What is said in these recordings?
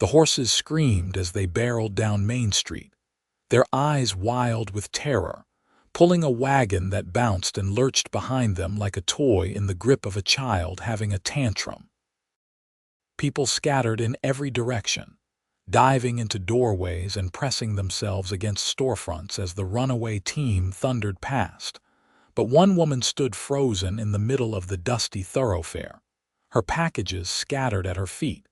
The horses screamed as they barreled down Main Street, their eyes wild with terror, pulling a wagon that bounced and lurched behind them like a toy in the grip of a child having a tantrum. People scattered in every direction, diving into doorways and pressing themselves against storefronts as the runaway team thundered past. But one woman stood frozen in the middle of the dusty thoroughfare, her packages scattered at her feet,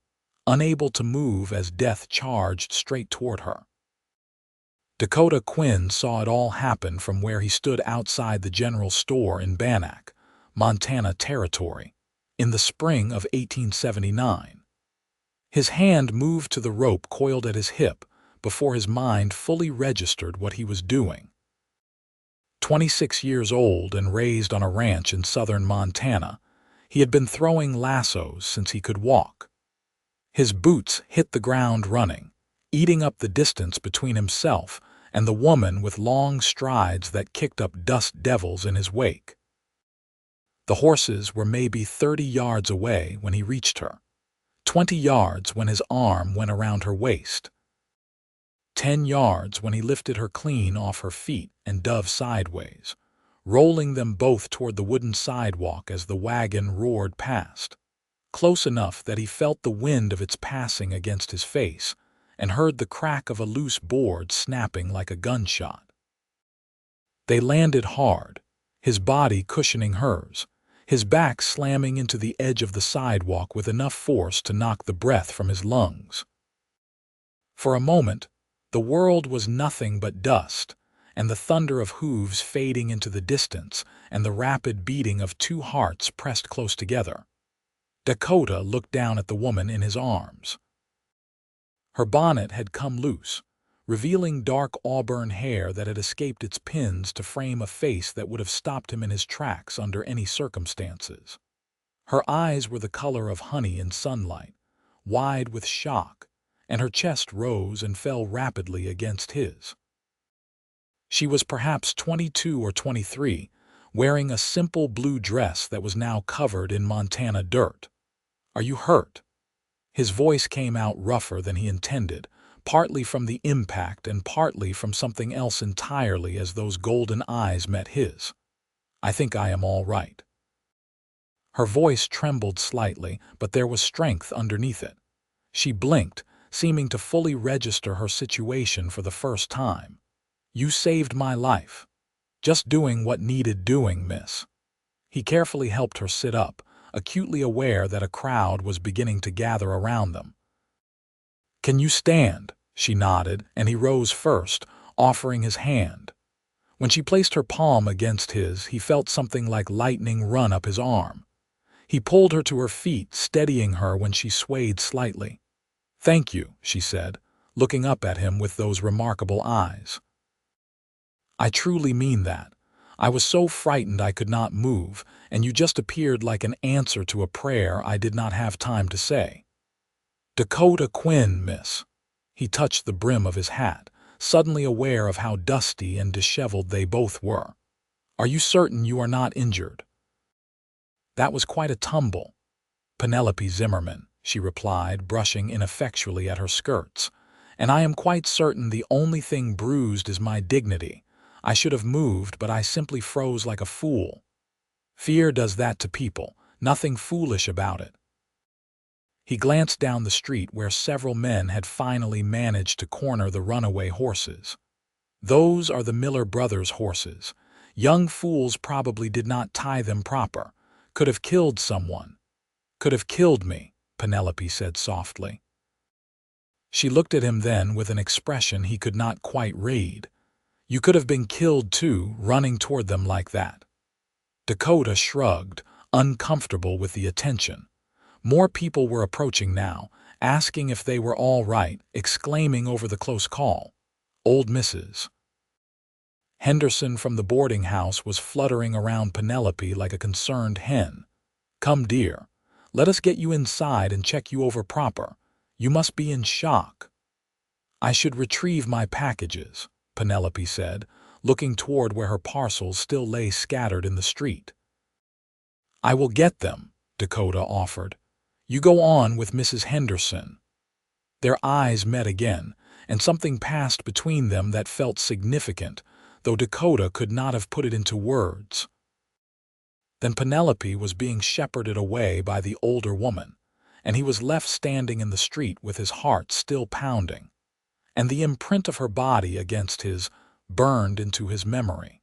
unable to move as death charged straight toward her. Dakota Quinn saw it all happen from where he stood outside the general store in Bannack, Montana Territory, in the spring of 1879. His hand moved to the rope coiled at his hip before his mind fully registered what he was doing. 26 years old and raised on a ranch in southern Montana, he had been throwing lassos since he could walk. His boots hit the ground running, eating up the distance between himself and the woman with long strides that kicked up dust devils in his wake. The horses were maybe 30 yards away when he reached her, 20 yards when his arm went around her waist, 10 yards when he lifted her clean off her feet and dove sideways, rolling them both toward the wooden sidewalk as the wagon roared past, close enough that he felt the wind of its passing against his face and heard the crack of a loose board snapping like a gunshot. They landed hard, his body cushioning hers, his back slamming into the edge of the sidewalk with enough force to knock the breath from his lungs. For a moment, the world was nothing but dust, and the thunder of hooves fading into the distance and the rapid beating of two hearts pressed close together. Dakota looked down at the woman in his arms. Her bonnet had come loose, revealing dark auburn hair that had escaped its pins to frame a face that would have stopped him in his tracks under any circumstances. Her eyes were the color of honey in sunlight, wide with shock, and her chest rose and fell rapidly against his. She was perhaps 22 or 23, wearing a simple blue dress that was now covered in Montana dirt. "Are you hurt?" His voice came out rougher than he intended, partly from the impact and partly from something else entirely as those golden eyes met his. "I think I am all right." Her voice trembled slightly, but there was strength underneath it. She blinked, seeming to fully register her situation for the first time. "You saved my life. Just doing what needed doing, miss." He carefully helped her sit up, acutely aware that a crowd was beginning to gather around them. "Can you stand?" She nodded, and he rose first, offering his hand. When she placed her palm against his, he felt something like lightning run up his arm. He pulled her to her feet, steadying her when she swayed slightly. "Thank you," she said, looking up at him with those remarkable eyes. "I truly mean that. I was so frightened I could not move, and you just appeared like an answer to a prayer I did not have time to say." "Dakota Quinn, miss." He touched the brim of his hat, suddenly aware of how dusty and disheveled they both were. "Are you certain you are not injured?" "That was quite a tumble." "Penelope Zimmerman," she replied, brushing ineffectually at her skirts. "And I am quite certain the only thing bruised is my dignity. I should have moved, but I simply froze like a fool. Fear does that to people, nothing foolish about it." He glanced down the street where several men had finally managed to corner the runaway horses. "Those are the Miller brothers' horses. Young fools probably did not tie them proper. Could have killed someone." "Could have killed me," Penelope said softly. She looked at him then with an expression he could not quite read. "You could have been killed too, running toward them like that." Dakota shrugged, uncomfortable with the attention. More people were approaching now, asking if they were all right, exclaiming over the close call. Old Mrs. Henderson from the boarding house was fluttering around Penelope like a concerned hen. "Come, dear. Let us get you inside and check you over proper. You must be in shock." "I should retrieve my packages," Penelope said, looking toward where her parcels still lay scattered in the street. "I will get them," Dakota offered. "You go on with Mrs. Henderson." Their eyes met again, and something passed between them that felt significant, though Dakota could not have put it into words. Then Penelope was being shepherded away by the older woman, and he was left standing in the street with his heart still pounding, and the imprint of her body against his burned into his memory.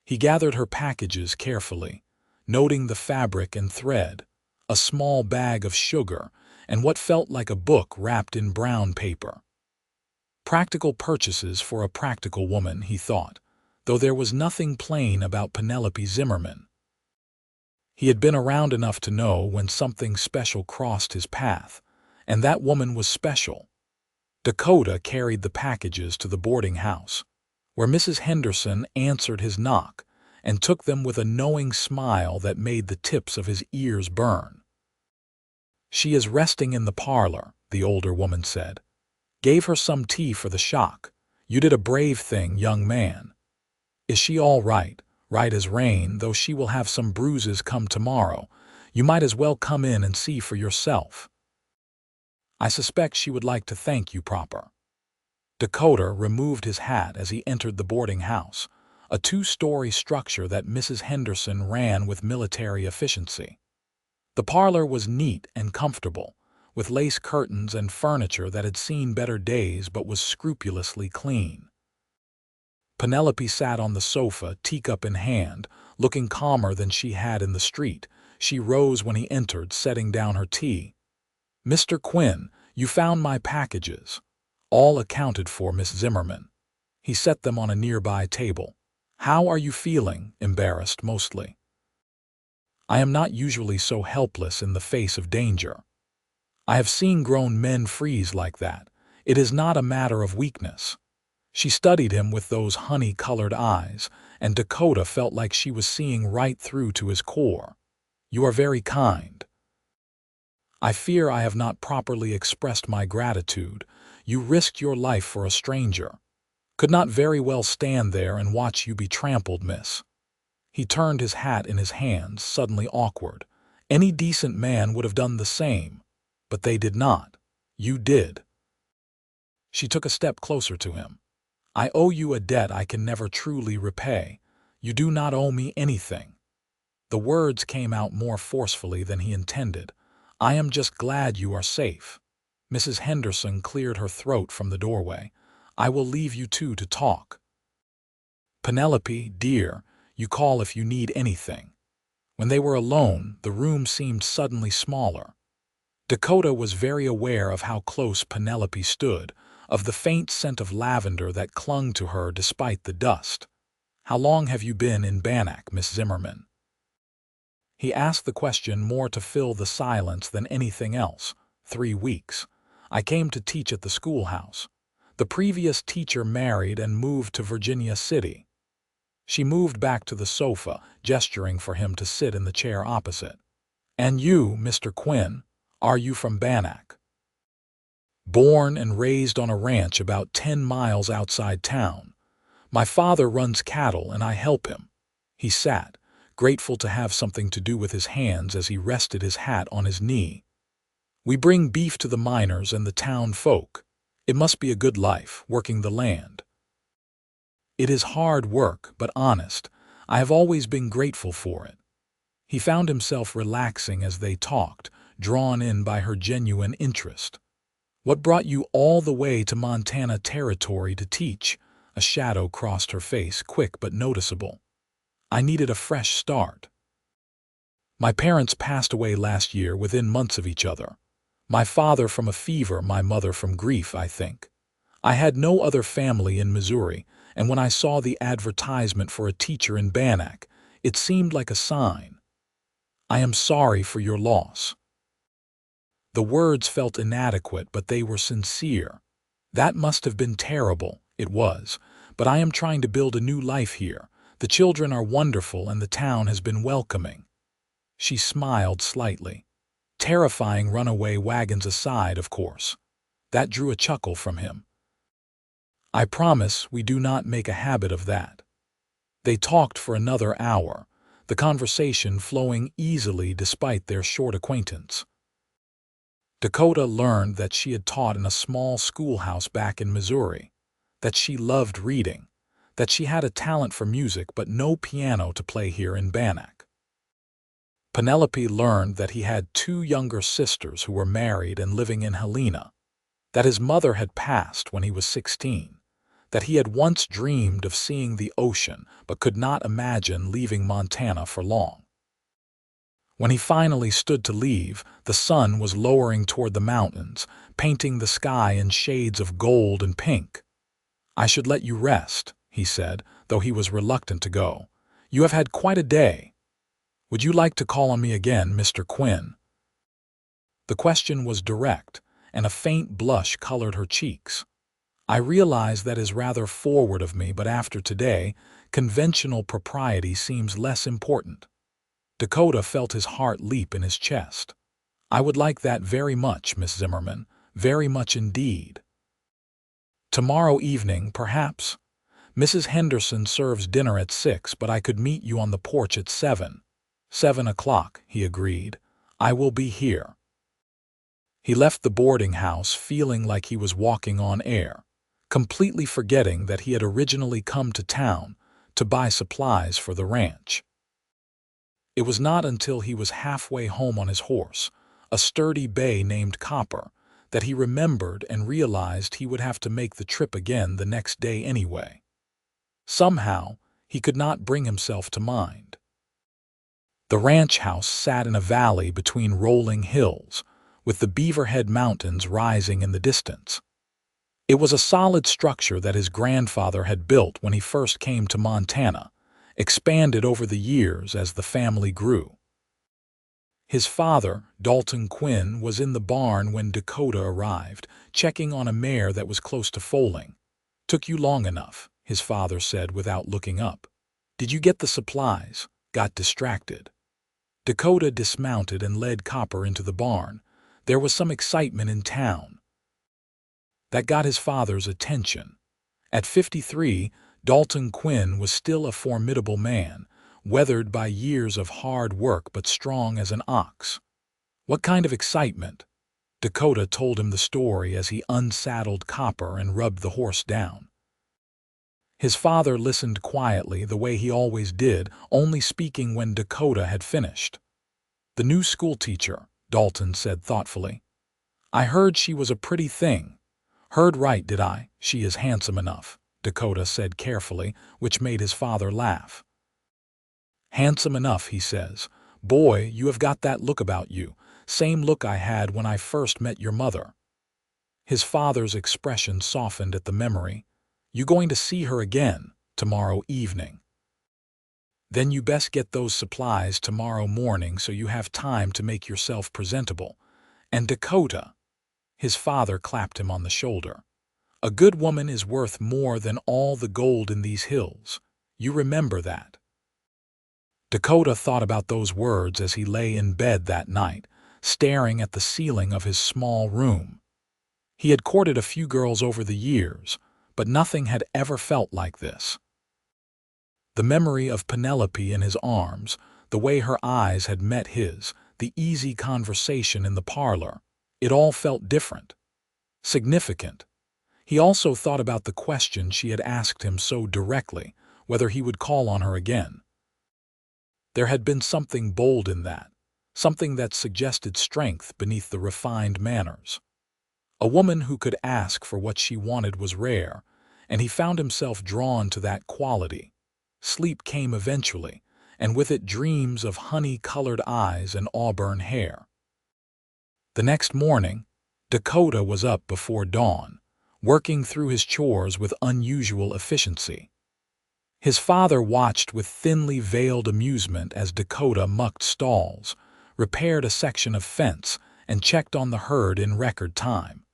He gathered her packages carefully, noting the fabric and thread, a small bag of sugar, and what felt like a book wrapped in brown paper. Practical purchases for a practical woman, he thought, though there was nothing plain about Penelope Zimmerman. He had been around enough to know when something special crossed his path, and that woman was special. Dakota carried the packages to the boarding house, where Mrs. Henderson answered his knock and took them with a knowing smile that made the tips of his ears burn. "She is resting in the parlor," the older woman said. "Gave her some tea for the shock. You did a brave thing, young man. Is she all right? Right as rain, though she will have some bruises come tomorrow. You might as well come in and see for yourself. I suspect she would like to thank you proper." Dakota removed his hat as he entered the boarding house, a two-story structure that Mrs. Henderson ran with military efficiency. The parlor was neat and comfortable, with lace curtains and furniture that had seen better days but was scrupulously clean. Penelope sat on the sofa, teacup in hand, looking calmer than she had in the street. She rose when he entered, setting down her tea. "Mr. Quinn, you found my packages." "All accounted for, Miss Zimmerman." He set them on a nearby table. "How are you feeling?" "Embarrassed, mostly. I am not usually so helpless in the face of danger. I have seen grown men freeze like that. It is not a matter of weakness." She studied him with those honey-colored eyes, and Dakota felt like she was seeing right through to his core. "You are very kind. I fear I have not properly expressed my gratitude. You risked your life for a stranger. Could not very well stand there and watch you be trampled, miss." He turned his hat in his hands, suddenly awkward. Any decent man would have done the same, but they did not. "You did." She took a step closer to him. "I owe you a debt I can never truly repay. You do not owe me anything." The words came out more forcefully than he intended. "I am just glad you are safe." Mrs. Henderson cleared her throat from the doorway. "I will leave you two to talk. Penelope, dear, you call if you need anything." When they were alone, the room seemed suddenly smaller. Dakota was very aware of how close Penelope stood, of the faint scent of lavender that clung to her despite the dust. "How long have you been in Bannack, Miss Zimmerman?" He asked the question more to fill the silence than anything else. 3 weeks. I came to teach at the schoolhouse. The previous teacher married and moved to Virginia City." She moved back to the sofa, gesturing for him to sit in the chair opposite. "And you, Mr. Quinn, are you from Bannack?" "Born and raised on a ranch about 10 miles outside town. My father runs cattle and I help him." He sat, grateful to have something to do with his hands as he rested his hat on his knee. "We bring beef to the miners and the town folk. It must be a good life, working the land." "It is hard work, but honest. I have always been grateful for it." He found himself relaxing as they talked, drawn in by her genuine interest. "What brought you all the way to Montana Territory to teach?" A shadow crossed her face, quick but noticeable. "I needed a fresh start. My parents passed away last year within months of each other. My father from a fever, my mother from grief, I think. I had no other family in Missouri, and when I saw the advertisement for a teacher in Bannack, it seemed like a sign. I am sorry for your loss." The words felt inadequate, but they were sincere. "That must have been terrible." "It was, but I am trying to build a new life here. The children are wonderful and the town has been welcoming." She smiled slightly. "Terrifying runaway wagons aside, of course." That drew a chuckle from him. "I promise we do not make a habit of that." They talked for another hour, the conversation flowing easily despite their short acquaintance. Dakota learned that she had taught in a small schoolhouse back in Missouri, that she loved reading, that she had a talent for music but no piano to play here in Bannack. Penelope learned that he had two younger sisters who were married and living in Helena, that his mother had passed when he was 16, that he had once dreamed of seeing the ocean but could not imagine leaving Montana for long. When he finally stood to leave, the sun was lowering toward the mountains, painting the sky in shades of gold and pink. "I should let you rest," he said, though he was reluctant to go. "You have had quite a day. Would you like to call on me again, Mr. Quinn?" The question was direct, and a faint blush colored her cheeks. "I realize that is rather forward of me, but after today, conventional propriety seems less important." Dakota felt his heart leap in his chest. "I would like that very much, Miss Zimmerman, very much indeed." "Tomorrow evening, perhaps? Mrs. Henderson serves dinner at 6, but I could meet you on the porch at 7. 7 o'clock, he agreed. "I will be here." He left the boarding house feeling like he was walking on air, completely forgetting that he had originally come to town to buy supplies for the ranch. It was not until he was halfway home on his horse, a sturdy bay named Copper, that he remembered and realized he would have to make the trip again the next day anyway. Somehow, he could not bring himself to mind. The ranch house sat in a valley between rolling hills, with the Beaverhead Mountains rising in the distance. It was a solid structure that his grandfather had built when he first came to Montana, expanded over the years as the family grew. His father, Dalton Quinn, was in the barn when Dakota arrived, checking on a mare that was close to foaling. "Took you long enough," his father said without looking up. "Did you get the supplies? Got distracted?" Dakota dismounted and led Copper into the barn. There was some excitement in town. That got his father's attention. At 53, Dalton Quinn was still a formidable man, weathered by years of hard work but strong as an ox. "What kind of excitement?" Dakota told him the story as he unsaddled Copper and rubbed the horse down. His father listened quietly, the way he always did, only speaking when Dakota had finished. "The new schoolteacher," Dalton said thoughtfully. "I heard she was a pretty thing." "Heard right, did I? She is handsome enough," Dakota said carefully, which made his father laugh. "Handsome enough," he says. "Boy, you have got that look about you, same look I had when I first met your mother." His father's expression softened at the memory. "You going to see her again tomorrow evening?" "Then you best get those supplies tomorrow morning so you have time to make yourself presentable. And Dakota," his father clapped him on the shoulder, "a good woman is worth more than all the gold in these hills. You remember that." Dakota thought about those words as he lay in bed that night, staring at the ceiling of his small room. He had courted a few girls over the years, but nothing had ever felt like this. The memory of Penelope in his arms, the way her eyes had met his, the easy conversation in the parlor, it all felt different, significant. He also thought about the question she had asked him so directly, whether he would call on her again. There had been something bold in that, something that suggested strength beneath the refined manners. A woman who could ask for what she wanted was rare, and he found himself drawn to that quality. Sleep came eventually, and with it dreams of honey-colored eyes and auburn hair. The next morning, Dakota was up before dawn, working through his chores with unusual efficiency. His father watched with thinly veiled amusement as Dakota mucked stalls, repaired a section of fence, and checked on the herd in record time.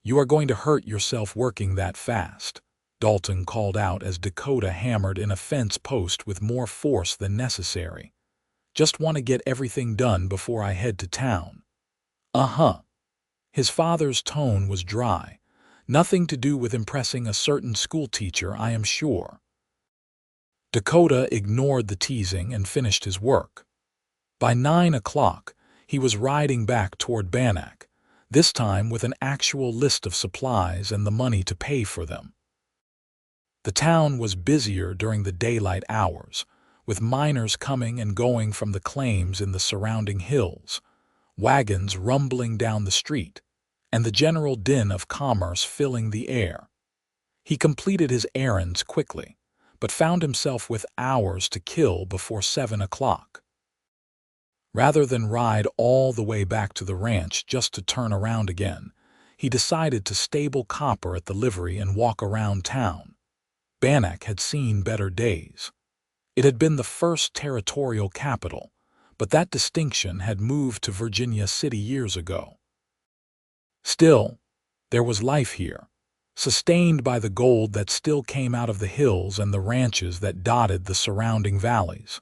"You are going to hurt yourself working that fast," Dalton called out as Dakota hammered in a fence post with more force than necessary. "Just want to get everything done before I head to town." "Uh-huh." His father's tone was dry. "Nothing to do with impressing a certain schoolteacher, I am sure." Dakota ignored the teasing and finished his work. By 9 o'clock, He was riding back toward Bannack, this time with an actual list of supplies and the money to pay for them. The town was busier during the daylight hours, with miners coming and going from the claims in the surrounding hills, wagons rumbling down the street, and the general din of commerce filling the air. He completed his errands quickly, but found himself with hours to kill before 7 o'clock. Rather than ride all the way back to the ranch just to turn around again, he decided to stable Copper at the livery and walk around town. Bannack had seen better days. It had been the first territorial capital, but that distinction had moved to Virginia City years ago. Still, there was life here, sustained by the gold that still came out of the hills and the ranches that dotted the surrounding valleys.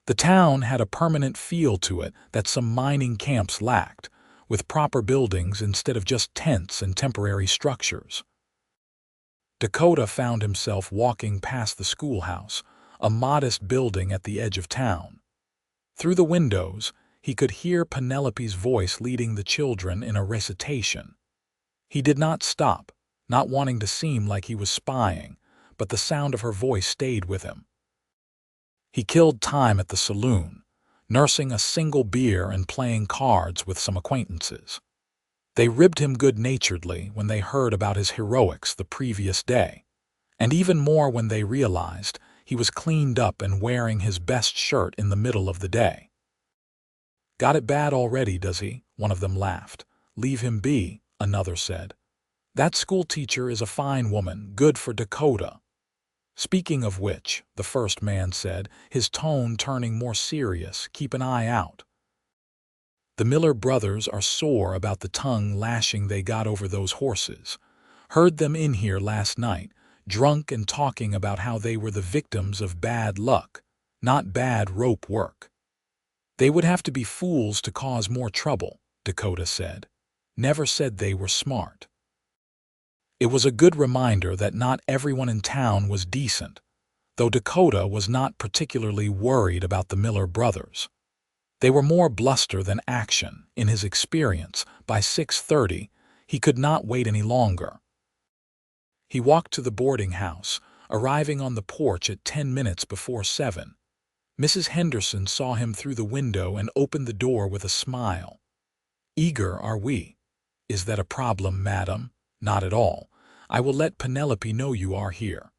The town had a permanent feel to it that some mining camps lacked, with proper buildings instead of just tents and temporary structures. Dakota found himself walking past the schoolhouse, a modest building at the edge of town. Through the windows, he could hear Penelope's voice leading the children in a recitation. He did not stop, not wanting to seem like he was spying, but the sound of her voice stayed with him. He killed time at the saloon, nursing a single beer and playing cards with some acquaintances. They ribbed him good-naturedly when they heard about his heroics the previous day, and even more when they realized he was cleaned up and wearing his best shirt in the middle of the day. "Got it bad already, does he?" one of them laughed. "Leave him be," another said. "That schoolteacher is a fine woman, good for Dakota." "Speaking of which," the first man said, his tone turning more serious, "keep an eye out. The Miller brothers are sore about the tongue lashing they got over those horses. Heard them in here last night, drunk and talking about how they were the victims of bad luck, not bad rope work." "They would have to be fools to cause more trouble," Dakota said. "Never said they were smart." It was a good reminder that not everyone in town was decent, though Dakota was not particularly worried about the Miller brothers. They were more bluster than action. In his experience, by 6:30, he could not wait any longer. He walked to the boarding house, arriving on the porch at 10 minutes before 7. Mrs. Henderson saw him through the window and opened the door with a smile. "Eager, are we? Is that a problem, madam?" "Not at all. I will let Penelope know you are here."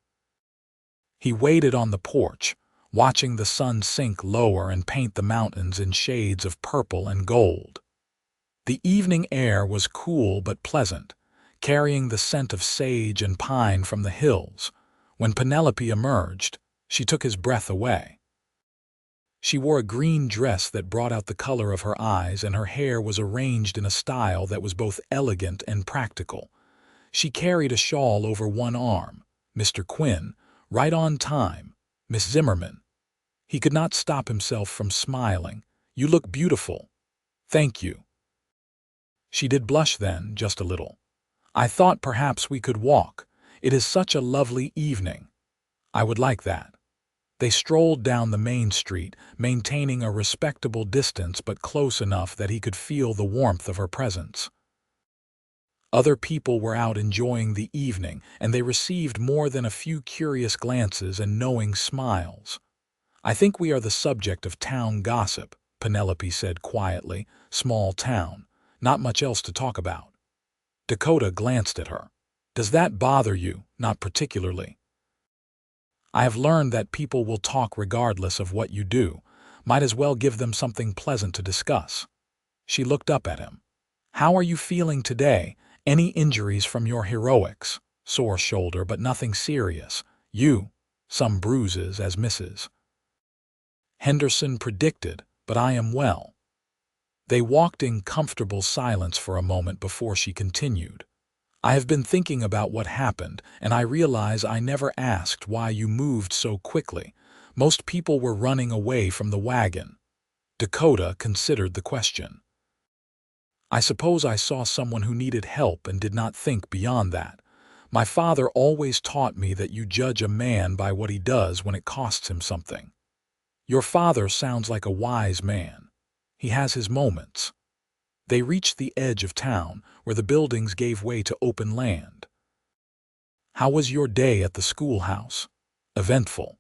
He waited on the porch, watching the sun sink lower and paint the mountains in shades of purple and gold. The evening air was cool but pleasant, carrying the scent of sage and pine from the hills. When Penelope emerged, she took his breath away. She wore a green dress that brought out the color of her eyes, and her hair was arranged in a style that was both elegant and practical. She carried a shawl over one arm. "Mr. Quinn, right on time. Miss Zimmerman." He could not stop himself from smiling. "You look beautiful." "Thank you." She did blush then, just a little. "I thought perhaps we could walk. It is such a lovely evening." "I would like that." They strolled down the main street, maintaining a respectable distance but close enough that he could feel the warmth of her presence. Other people were out enjoying the evening, and they received more than a few curious glances and knowing smiles. "I think we are the subject of town gossip," Penelope said quietly. "Small town. Not much else to talk about." Dakota glanced at her. "Does that bother you?" "Not particularly. I have learned that people will talk regardless of what you do. Might as well give them something pleasant to discuss." She looked up at him. "How are you feeling today? Any injuries from your heroics?" "Sore shoulder, but nothing serious." "You?" "Some bruises, as Mrs. Henderson predicted, but I am well." They walked in comfortable silence for a moment before she continued. "I have been thinking about what happened, and I realize I never asked why you moved so quickly. Most people were running away from the wagon." Dakota considered the question. "I suppose I saw someone who needed help and did not think beyond that. My father always taught me that you judge a man by what he does when it costs him something." "Your father sounds like a wise man." He has his moments. They reached the edge of town, where the buildings gave way to open land. How was your day at the schoolhouse? Eventful.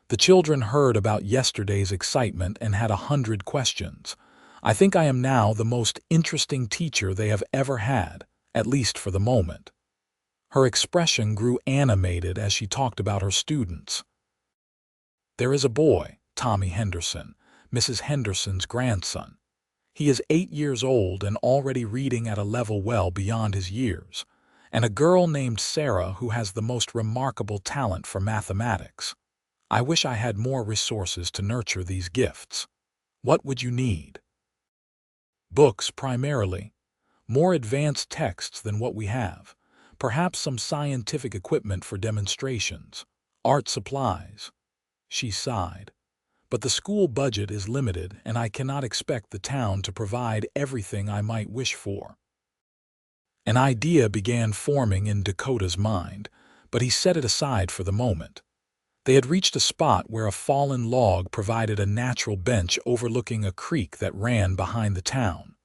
The children heard about yesterday's excitement and had 100 questions. I think I am now the most interesting teacher they have ever had, at least for the moment. Her expression grew animated as she talked about her students. There is a boy, Tommy Henderson, Mrs. Henderson's grandson. He is 8 years old and already reading at a level well beyond his years, and a girl named Sarah who has the most remarkable talent for mathematics. I wish I had more resources to nurture these gifts. What would you need? Books, primarily. More advanced texts than what we have. Perhaps some scientific equipment for demonstrations. Art supplies. She sighed. But the school budget is limited, and I cannot expect the town to provide everything I might wish for. An idea began forming in Dakota's mind, but he set it aside for the moment. They had reached a spot where a fallen log provided a natural bench overlooking a creek that ran behind the town.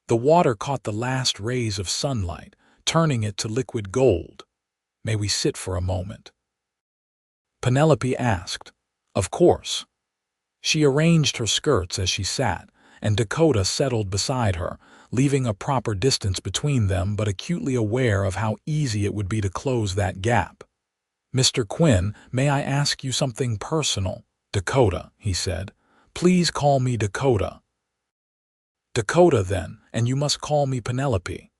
The water caught the last rays of sunlight, turning it to liquid gold. May we sit for a moment? Penelope asked. Of course. She arranged her skirts as she sat, and Dakota settled beside her, leaving a proper distance between them but acutely aware of how easy it would be to close that gap. Mr. Quinn, may I ask you something personal? Dakota, he said. Please call me Dakota. Dakota, then, and you must call me Penelope.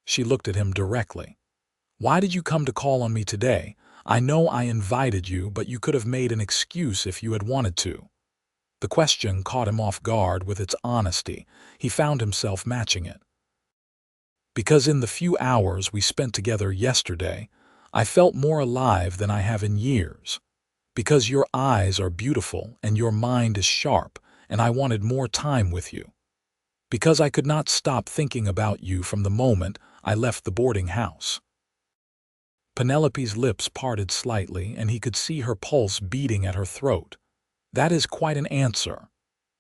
She looked at him directly. Why did you come to call on me today? I know I invited you, but you could have made an excuse if you had wanted to. The question caught him off guard with its honesty. He found himself matching it. Because in the few hours we spent together yesterday, I felt more alive than I have in years. Because your eyes are beautiful and your mind is sharp, and I wanted more time with you. Because I could not stop thinking about you from the moment I left the boarding house. Penelope's lips parted slightly, and he could see her pulse beating at her throat. That is quite an answer.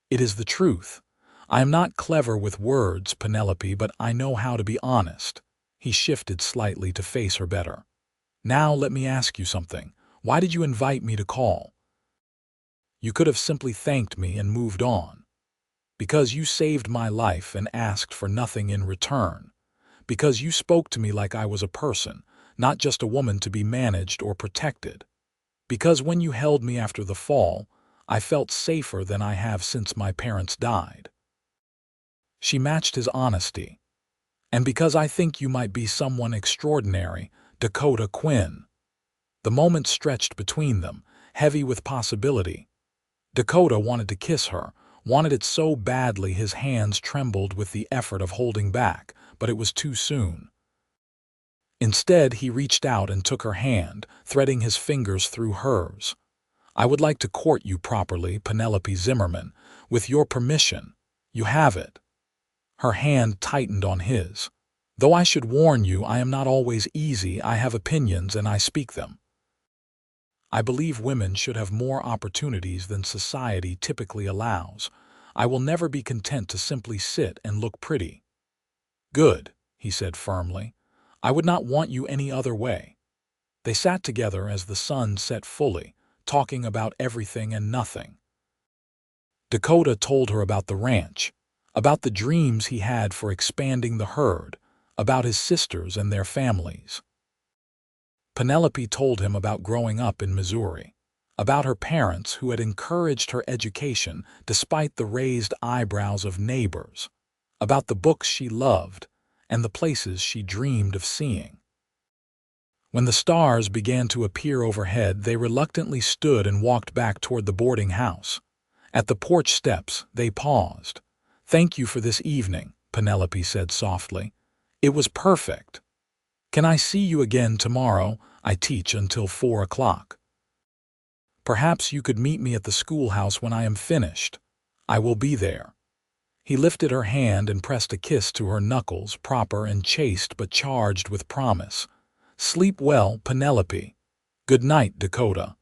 It is the truth. I am not clever with words, Penelope, but I know how to be honest. He shifted slightly to face her better. Now let me ask you something. Why did you invite me to call? You could have simply thanked me and moved on. Because you saved my life and asked for nothing in return. Because you spoke to me like I was a person, not just a woman to be managed or protected. Because when you held me after the fall, I felt safer than I have since my parents died. She matched his honesty. And because I think you might be someone extraordinary, Dakota Quinn. The moment stretched between them, heavy with possibility. Dakota wanted to kiss her, wanted it so badly his hands trembled with the effort of holding back, but it was too soon. Instead, he reached out and took her hand, threading his fingers through hers. I would like to court you properly, Penelope Zimmerman. With your permission, you have it. Her hand tightened on his. Though I should warn you, I am not always easy. I have opinions and I speak them. I believe women should have more opportunities than society typically allows. I will never be content to simply sit and look pretty. Good, he said firmly. I would not want you any other way. They sat together as the sun set fully, talking about everything and nothing. Dakota told her about the ranch, about the dreams he had for expanding the herd, about his sisters and their families. Penelope told him about growing up in Missouri, about her parents who had encouraged her education despite the raised eyebrows of neighbors, about the books she loved and the places she dreamed of seeing. When the stars began to appear overhead, they reluctantly stood and walked back toward the boarding house. At the porch steps, they paused. Thank you for this evening, Penelope said softly. It was perfect. Can I see you again tomorrow? I teach until 4 o'clock. Perhaps you could meet me at the schoolhouse when I am finished. I will be there. He lifted her hand and pressed a kiss to her knuckles, proper and chaste but charged with promise. Sleep well, Penelope. Good night, Dakota.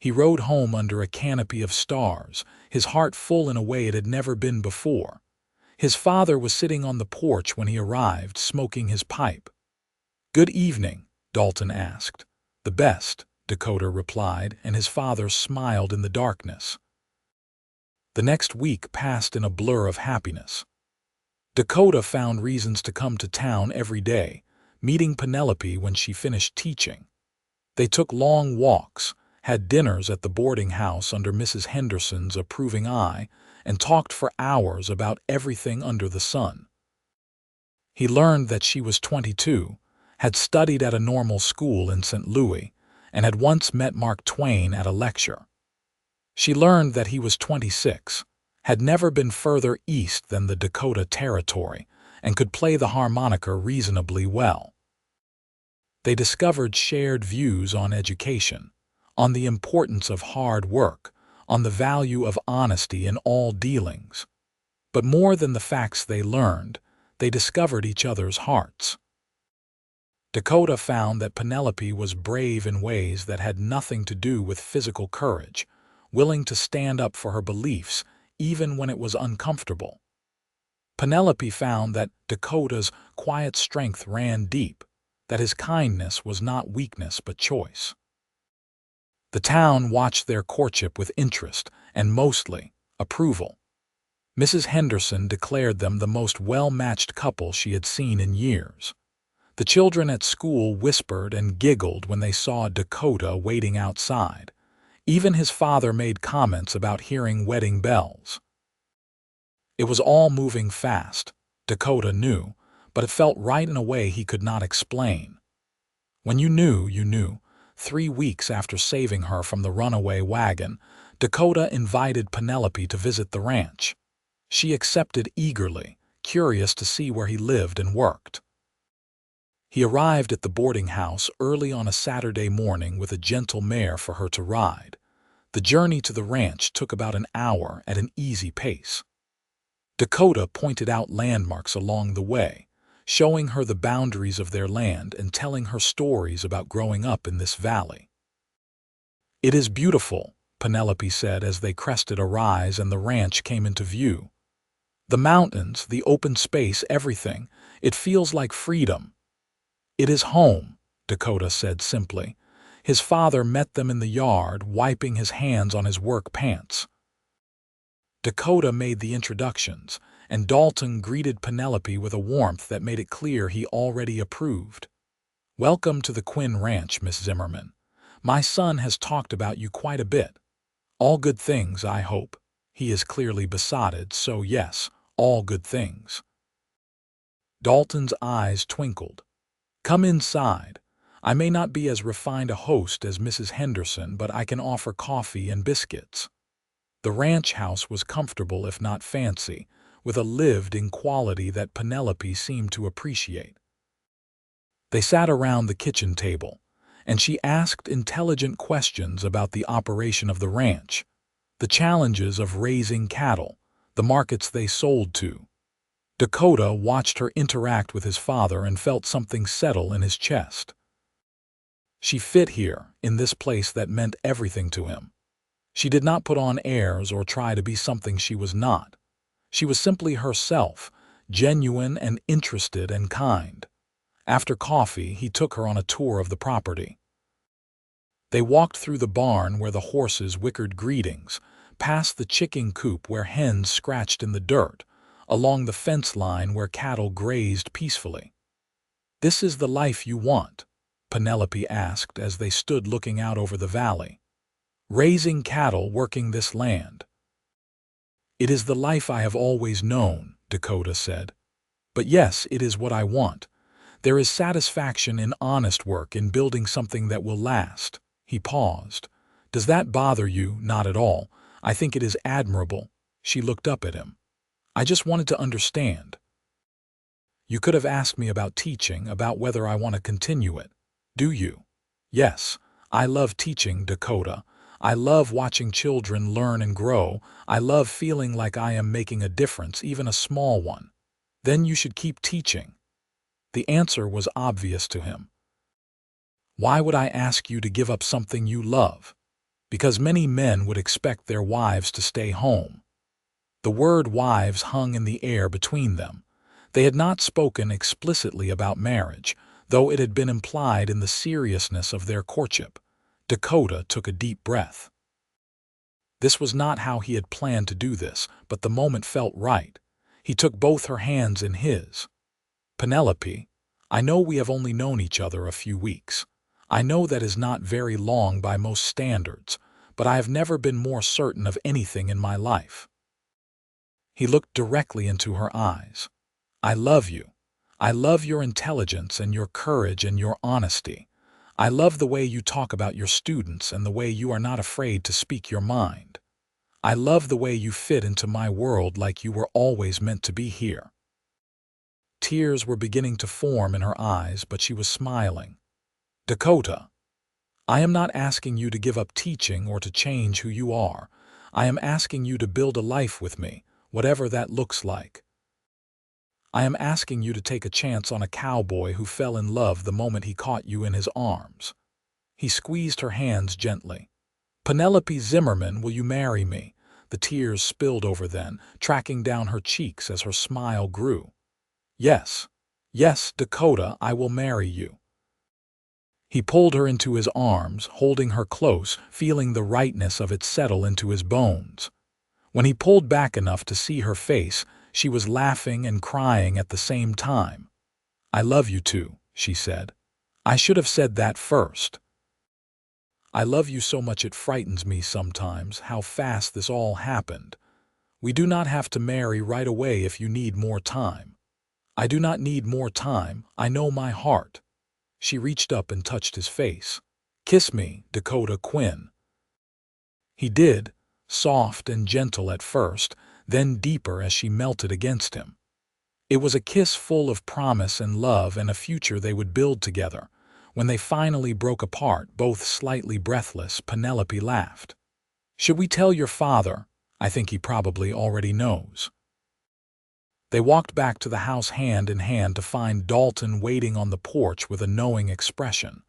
He rode home under a canopy of stars, his heart full in a way it had never been before. His father was sitting on the porch when he arrived, smoking his pipe. "Good evening," Dalton asked. "The best," Dakota replied, and his father smiled in the darkness. The next week passed in a blur of happiness. Dakota found reasons to come to town every day, meeting Penelope when she finished teaching. They took long walks, had dinners at the boarding house under Mrs. Henderson's approving eye, and talked for hours about everything under the sun. He learned that she was 22, had studied at a normal school in St. Louis, and had once met Mark Twain at a lecture. She learned that he was 26, had never been further east than the Dakota Territory, and could play the harmonica reasonably well. They discovered shared views on education, on the importance of hard work, on the value of honesty in all dealings. But more than the facts they learned, they discovered each other's hearts. Dakota found that Penelope was brave in ways that had nothing to do with physical courage, willing to stand up for her beliefs even when it was uncomfortable. Penelope found that Dakota's quiet strength ran deep, that his kindness was not weakness but choice. The town watched their courtship with interest and mostly approval. Mrs. Henderson declared them the most well-matched couple she had seen in years. The children at school whispered and giggled when they saw Dakota waiting outside. Even his father made comments about hearing wedding bells. It was all moving fast, Dakota knew, but it felt right in a way he could not explain. When you knew, you knew. 3 weeks after saving her from the runaway wagon, Dakota invited Penelope to visit the ranch. She accepted eagerly, curious to see where he lived and worked. He arrived at the boarding house early on a Saturday morning with a gentle mare for her to ride. The journey to the ranch took about an hour at an easy pace. Dakota pointed out landmarks along the way, showing her the boundaries of their land and telling her stories about growing up in this valley. "It is beautiful," Penelope said as they crested a rise and the ranch came into view. "The mountains, the open space, everything. It feels like freedom." "It is home," Dakota said simply. His father met them in the yard, wiping his hands on his work pants. Dakota made the introductions, and Dalton greeted Penelope with a warmth that made it clear he already approved. "Welcome to the Quinn Ranch, Miss Zimmerman. My son has talked about you quite a bit. All good things, I hope. He is clearly besotted, so yes, all good things." Dalton's eyes twinkled. "Come inside. I may not be as refined a host as Mrs. Henderson, but I can offer coffee and biscuits." The ranch house was comfortable if not fancy, with a lived-in quality that Penelope seemed to appreciate. They sat around the kitchen table, and she asked intelligent questions about the operation of the ranch, the challenges of raising cattle, the markets they sold to. Dakota watched her interact with his father and felt something settle in his chest. She fit here, in this place that meant everything to him. She did not put on airs or try to be something she was not. She was simply herself, genuine and interested and kind. After coffee, he took her on a tour of the property. They walked through the barn where the horses whickered greetings, past the chicken coop where hens scratched in the dirt, along the fence line where cattle grazed peacefully. "This is the life you want?" Penelope asked as they stood looking out over the valley. "Raising cattle, working this land." "It is the life I have always known," Dakota said. "But yes, it is what I want. There is satisfaction in honest work, in building something that will last." He paused. "Does that bother you?" "Not at all. I think it is admirable." She looked up at him. "I just wanted to understand. You could have asked me about teaching, about whether I want to continue it. Do you?" "Yes, I love teaching, Dakota. I love watching children learn and grow. I love feeling like I am making a difference, even a small one." "Then you should keep teaching." The answer was obvious to him. "Why would I ask you to give up something you love?" because many men would expect their wives to stay home. The word wives hung in the air between them. They had not spoken explicitly about marriage, though it had been implied in the seriousness of their courtship. Dakota took a deep breath. This was not how he had planned to do this, but the moment felt right. He took both her hands in his. Penelope, I know we have only known each other a few weeks. I know that is not very long by most standards, but I have never been more certain of anything in my life. He looked directly into her eyes. I love you. I love your intelligence and your courage and your honesty. I love the way you talk about your students and the way you are not afraid to speak your mind. I love the way you fit into my world like you were always meant to be here. Tears were beginning to form in her eyes, but she was smiling. Dakota, I am not asking you to give up teaching or to change who you are. I am asking you to build a life with me, whatever that looks like. I am asking you to take a chance on a cowboy who fell in love the moment he caught you in his arms. He squeezed her hands gently. Penelope Zimmerman, will you marry me? The tears spilled over then, tracking down her cheeks as her smile grew. Yes, yes, Dakota, I will marry you. He pulled her into his arms, holding her close, feeling the rightness of it settle into his bones. When he pulled back enough to see her face, she was laughing and crying at the same time. I love you too, she said. I should have said that first. I love you so much it frightens me sometimes how fast this all happened. We do not have to marry right away if you need more time. I do not need more time, I know my heart. She reached up and touched his face. Kiss me, Dakota Quinn. He did, soft and gentle at first, then deeper as she melted against him. It was a kiss full of promise and love and a future they would build together. When they finally broke apart, both slightly breathless, Penelope laughed. Should we tell your father? I think he probably already knows. They walked back to the house hand in hand to find Dalton waiting on the porch with a knowing expression.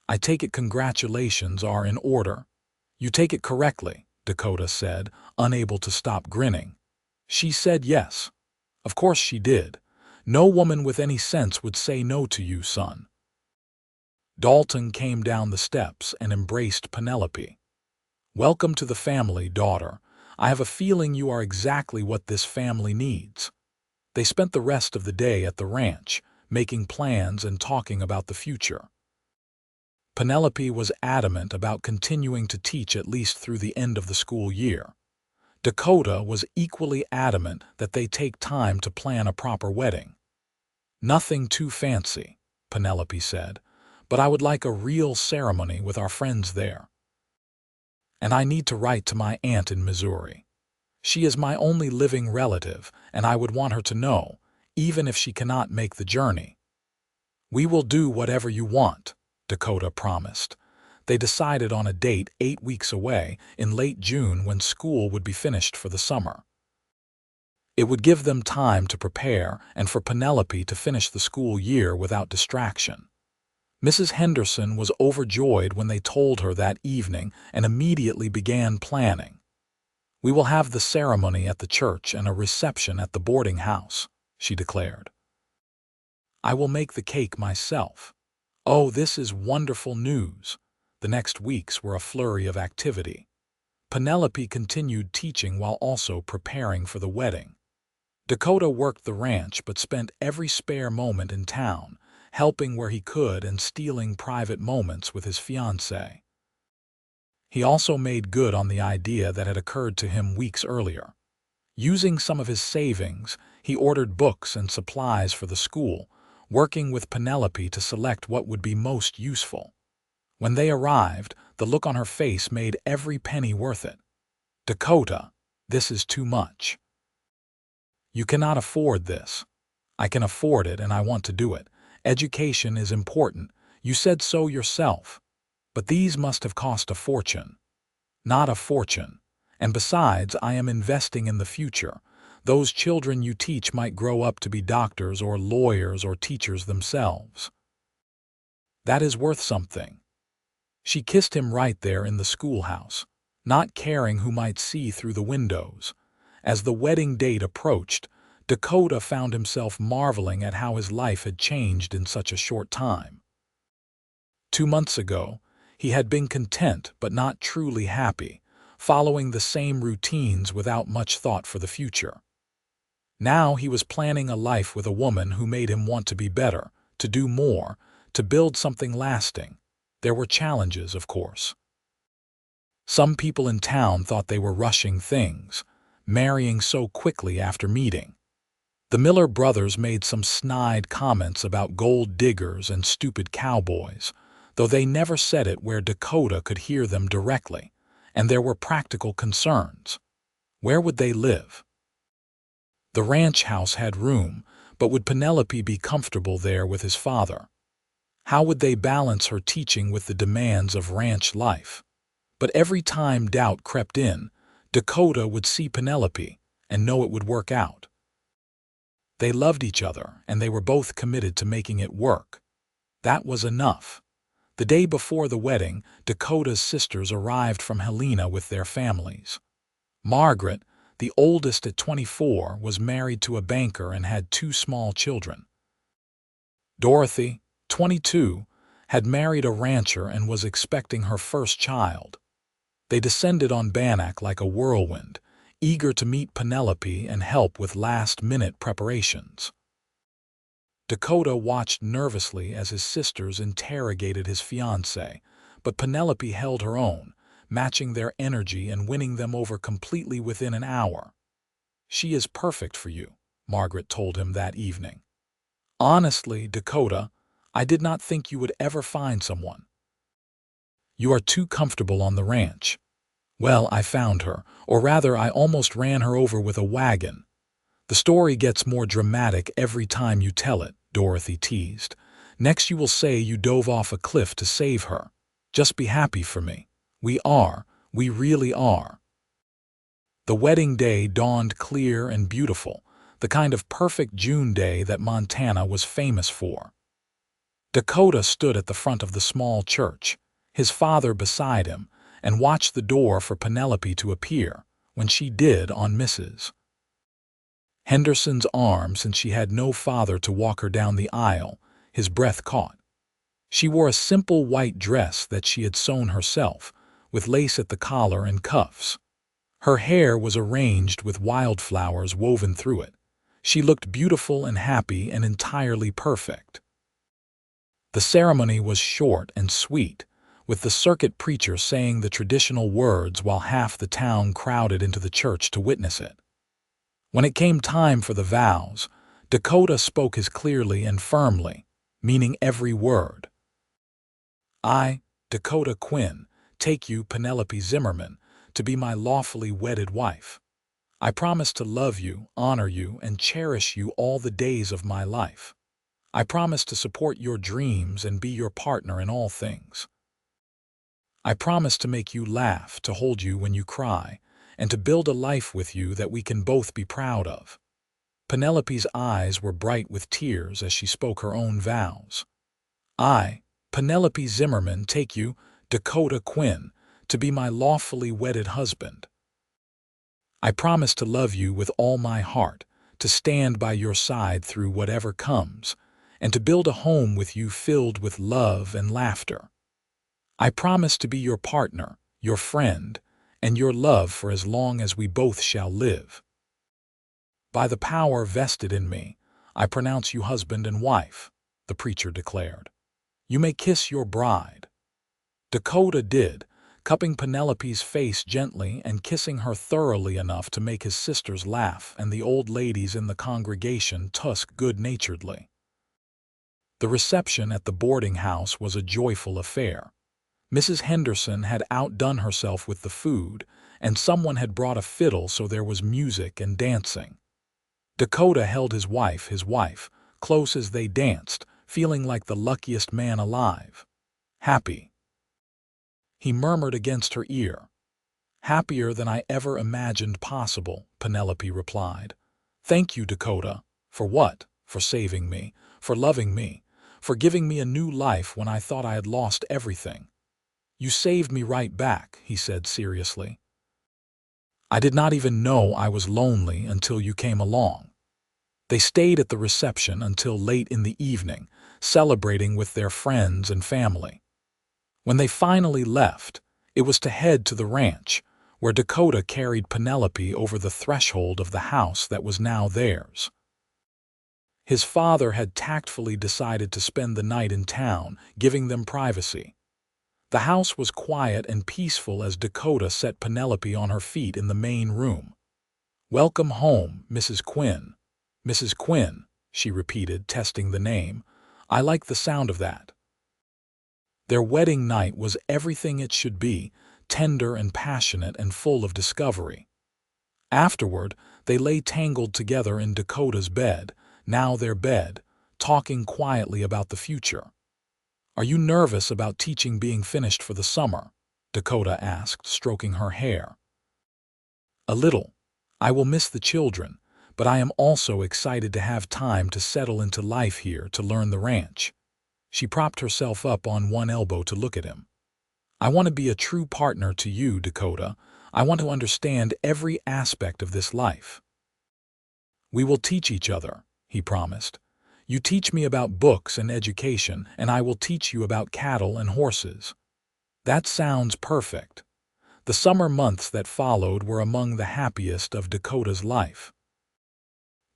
I take it congratulations are in order. You take it correctly, Dakota said, unable to stop grinning. She said yes. Of course she did. No woman with any sense would say no to you, son. Dalton came down the steps and embraced Penelope. Welcome to the family, daughter. I have a feeling you are exactly what this family needs. They spent the rest of the day at the ranch, making plans and talking about the future. Penelope was adamant about continuing to teach at least through the end of the school year. Dakota was equally adamant that they take time to plan a proper wedding. Nothing too fancy, Penelope said, but I would like a real ceremony with our friends there. And I need to write to my aunt in Missouri. She is my only living relative, and I would want her to know, even if she cannot make the journey. We will do whatever you want, Dakota promised. They decided on a date 8 weeks away, in late June when school would be finished for the summer. It would give them time to prepare and for Penelope to finish the school year without distraction. Mrs. Henderson was overjoyed when they told her that evening and immediately began planning. We will have the ceremony at the church and a reception at the boarding house, she declared. I will make the cake myself. Oh, this is wonderful news. The next weeks were a flurry of activity. Penelope continued teaching while also preparing for the wedding. Dakota worked the ranch but spent every spare moment in town, helping where he could and stealing private moments with his fiancée. He also made good on the idea that had occurred to him weeks earlier. Using some of his savings, he ordered books and supplies for the school, working with Penelope to select what would be most useful. When they arrived, the look on her face made every penny worth it. Dakota, this is too much. You cannot afford this. I can afford it and I want to do it. Education is important. You said so yourself. But these must have cost a fortune. Not a fortune. And besides, I am investing in the future. Those children you teach might grow up to be doctors or lawyers or teachers themselves. That is worth something. She kissed him right there in the schoolhouse, not caring who might see through the windows. As the wedding date approached, Dakota found himself marveling at how his life had changed in such a short time. 2 months ago, he had been content but not truly happy, following the same routines without much thought for the future. Now he was planning a life with a woman who made him want to be better, to do more, to build something lasting. There were challenges, of course. Some people in town thought they were rushing things, marrying so quickly after meeting. The Miller brothers made some snide comments about gold diggers and stupid cowboys, though they never said it where Dakota could hear them directly, and there were practical concerns. Where would they live? The ranch house had room, but would Penelope be comfortable there with his father? How would they balance her teaching with the demands of ranch life? But every time doubt crept in, Dakota would see Penelope and know it would work out. They loved each other, and they were both committed to making it work. That was enough. The day before the wedding, Dakota's sisters arrived from Helena with their families. Margaret, the oldest at 24, was married to a banker and had 2 small children. Dorothy, 22, had married a rancher and was expecting her first child. They descended on Bannack like a whirlwind, eager to meet Penelope and help with last-minute preparations. Dakota watched nervously as his sisters interrogated his fiancée, but Penelope held her own, matching their energy and winning them over completely within an hour. "She is perfect for you," Margaret told him that evening. "Honestly, Dakota, I did not think you would ever find someone. You are too comfortable on the ranch." "Well, I found her, or rather I almost ran her over with a wagon." "The story gets more dramatic every time you tell it," Dorothy teased. "Next you will say you dove off a cliff to save her. Just be happy for me. We really are." The wedding day dawned clear and beautiful, the kind of perfect June day that Montana was famous for. Dakota stood at the front of the small church, his father beside him, and watched the door for Penelope to appear. When she did, on Mrs. Henderson's arm, since she had no father to walk her down the aisle, his breath caught. She wore a simple white dress that she had sewn herself, with lace at the collar and cuffs. Her hair was arranged with wildflowers woven through it. She looked beautiful and happy and entirely perfect. The ceremony was short and sweet, with the circuit preacher saying the traditional words while half the town crowded into the church to witness it. When it came time for the vows, Dakota spoke as clearly and firmly, meaning every word. "I, Dakota Quinn, take you, Penelope Zimmerman, to be my lawfully wedded wife. I promise to love you, honor you, and cherish you all the days of my life. I promise to support your dreams and be your partner in all things. I promise to make you laugh, to hold you when you cry, and to build a life with you that we can both be proud of." Penelope's eyes were bright with tears as she spoke her own vows. "I, Penelope Zimmerman, take you, Dakota Quinn, to be my lawfully wedded husband. I promise to love you with all my heart, to stand by your side through whatever comes, and to build a home with you filled with love and laughter. I promise to be your partner, your friend, and your love for as long as we both shall live. By the power vested in me, I pronounce you husband and wife," the preacher declared. "You may kiss your bride." Dakota did, cupping Penelope's face gently and kissing her thoroughly enough to make his sisters laugh and the old ladies in the congregation tusk good-naturedly. The reception at the boarding house was a joyful affair. Mrs. Henderson had outdone herself with the food, and someone had brought a fiddle, so there was music and dancing. Dakota held his wife, close as they danced, feeling like the luckiest man alive. "Happy," he murmured against her ear. "Happier than I ever imagined possible," Penelope replied. "Thank you, Dakota." "For what?" "For saving me, for loving me, for giving me a new life when I thought I had lost everything." "You saved me right back," he said seriously. "I did not even know I was lonely until you came along." They stayed at the reception until late in the evening, celebrating with their friends and family. When they finally left, it was to head to the ranch, where Dakota carried Penelope over the threshold of the house that was now theirs. His father had tactfully decided to spend the night in town, giving them privacy. The house was quiet and peaceful as Dakota set Penelope on her feet in the main room. "Welcome home, Mrs. Quinn." "Mrs. Quinn," she repeated, testing the name. "I like the sound of that." Their wedding night was everything it should be, tender and passionate and full of discovery. Afterward, they lay tangled together in Dakota's bed, now their bed, talking quietly about the future. "Are you nervous about teaching being finished for the summer?" Dakota asked, stroking her hair. "A little. I will miss the children, but I am also excited to have time to settle into life here to learn the ranch." She propped herself up on one elbow to look at him. "I want to be a true partner to you, Dakota. I want to understand every aspect of this life." "We will teach each other," he promised. "You teach me about books and education, and I will teach you about cattle and horses." "That sounds perfect." The summer months that followed were among the happiest of Dakota's life.